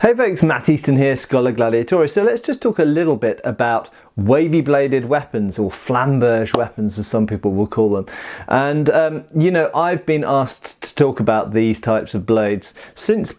Hey folks, Matt Easton here, Scholar Gladiatoris. So let's just talk a little bit about wavy bladed weapons, or flamberge weapons as some people will call them. And you know, I've been asked to talk about these types of blades since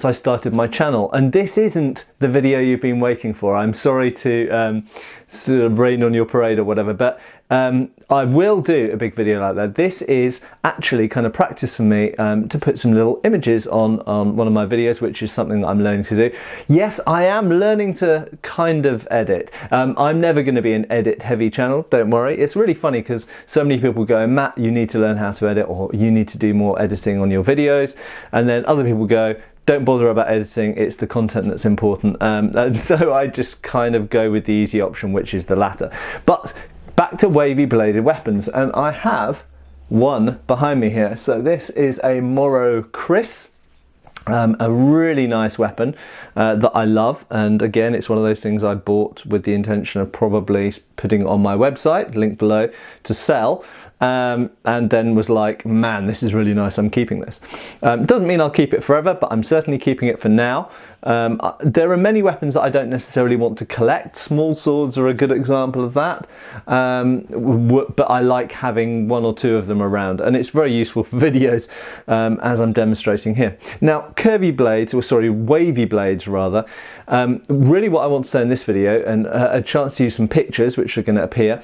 I started my channel, and this isn't the video you've been waiting for. I'm sorry to sort of rain on your parade or whatever, but I will do a big video like that. This is actually kind of practice for me to put some little images on one of my videos, which is something that I'm learning to do. Yes, I am learning to kind of edit. I'm never going to be an edit heavy channel, don't worry. It's really funny because so many people go, Matt, you need to learn how to edit, or you need to do more editing on your videos. And then other people go, don't bother about editing, it's the content that's important. And so I just kind of go with the easy option, which is the latter. But back to wavy bladed weapons, and I have one behind me here. So this is a Morrow Kris. A really nice weapon that I love, and again, it's one of those things I bought with the intention of probably putting it on my website, link below, to sell, and then was like, man, this is really nice, I'm keeping this. Doesn't mean I'll keep it forever, but I'm certainly keeping it for now. There are many weapons that I don't necessarily want to collect. Small swords are a good example of that, but I like having one or two of them around, and it's very useful for videos, as I'm demonstrating here. Now, curvy blades, or sorry, wavy blades rather, really what I want to say in this video, and a chance to use some pictures which are going to appear,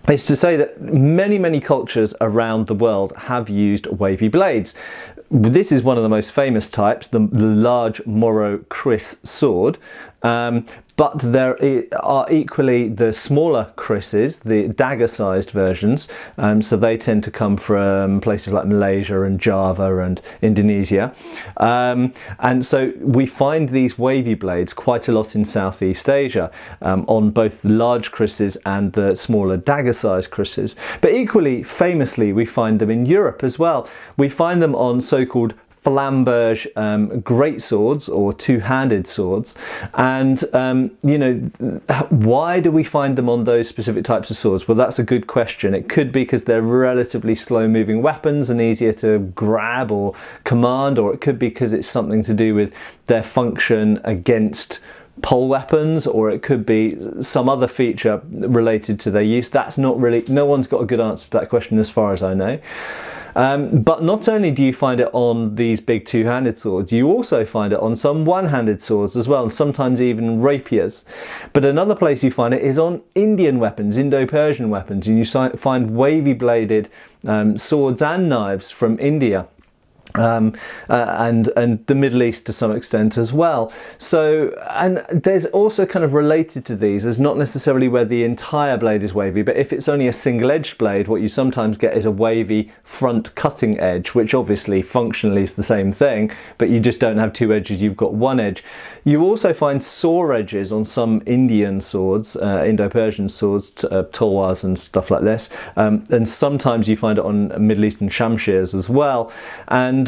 is to say that many cultures around the world have used wavy blades. This is one of the most famous types, the large Morrow Kris sword. But there are equally the smaller Krises, the dagger-sized versions, so they tend to come from places like Malaysia and Java and Indonesia. And so we find these wavy blades quite a lot in Southeast Asia, on both the large Krises and the smaller dagger-sized Krises. But equally famously, we find them in Europe as well. We find them on so-called flamberge great swords, or two-handed swords. And you know, why do we find them on those specific types of swords? Well, that's a good question. It could be because they're relatively slow-moving weapons and easier to grab or command, or it could be because it's something to do with their function against pole weapons, or it could be some other feature related to their use. That's not really, no one's got a good answer to that question as far as I know. But not only do you find it on these big two-handed swords, you also find it on some one-handed swords as well, and sometimes even rapiers. But another place you find it is on Indian weapons, Indo-Persian weapons, and you find wavy-bladed swords and knives from India. And the Middle East to some extent as well. So, and there's also kind of related to these, as not necessarily where the entire blade is wavy, but if it's only a single edged blade, what you sometimes get is a wavy front cutting edge, which obviously functionally is the same thing, but you just don't have two edges, you've got one edge. You also find saw edges on some Indian swords, Indo-Persian swords, tulwars and stuff like this, and sometimes you find it on Middle Eastern shamshirs as well. And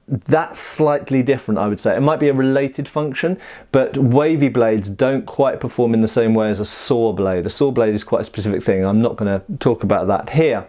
that's slightly different, I would say. It might be a related function, but wavy blades don't quite perform in the same way as a saw blade. A saw blade is quite a specific thing. I'm not going to talk about that here.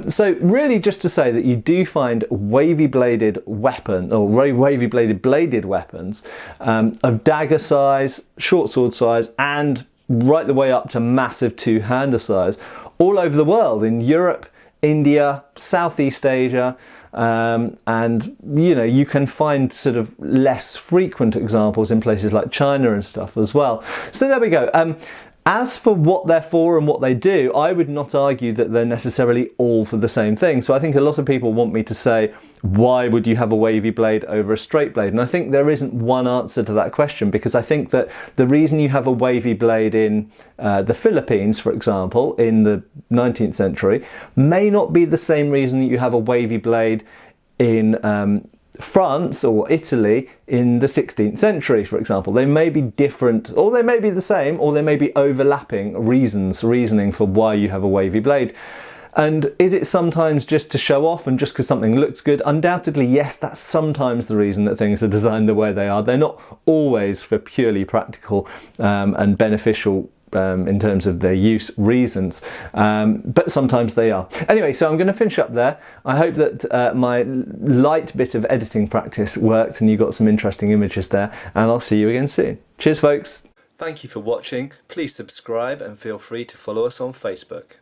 So really just to say that you do find wavy bladed weapon, or wavy bladed weapons of dagger size, short sword size, and right the way up to massive two-hander size all over the world, in Europe, India, Southeast Asia, and you know, you can find sort of less frequent examples in places like China and stuff as well. So there we go. As for what they're for and what they do, I would not argue that they're necessarily all for the same thing. So I think a lot of people want me to say, why would you have a wavy blade over a straight blade? And I think there isn't one answer to that question, because I think that the reason you have a wavy blade in the Philippines, for example, in the 19th century, may not be the same reason that you have a wavy blade in France or Italy in the 16th century, for example. They may be different, or they may be the same, or they may be overlapping reasoning for why you have a wavy blade. And is it sometimes just to show off and just because something looks good? Undoubtedly, yes, that's sometimes the reason that things are designed the way they are. They're not always for purely practical and beneficial in terms of their use reasons, but sometimes they are. Anyway, so I'm going to finish up there. I hope that my light bit of editing practice worked and you got some interesting images there, and I'll see you again soon. Cheers, folks. Thank you for watching. Please subscribe and feel free to follow us on Facebook.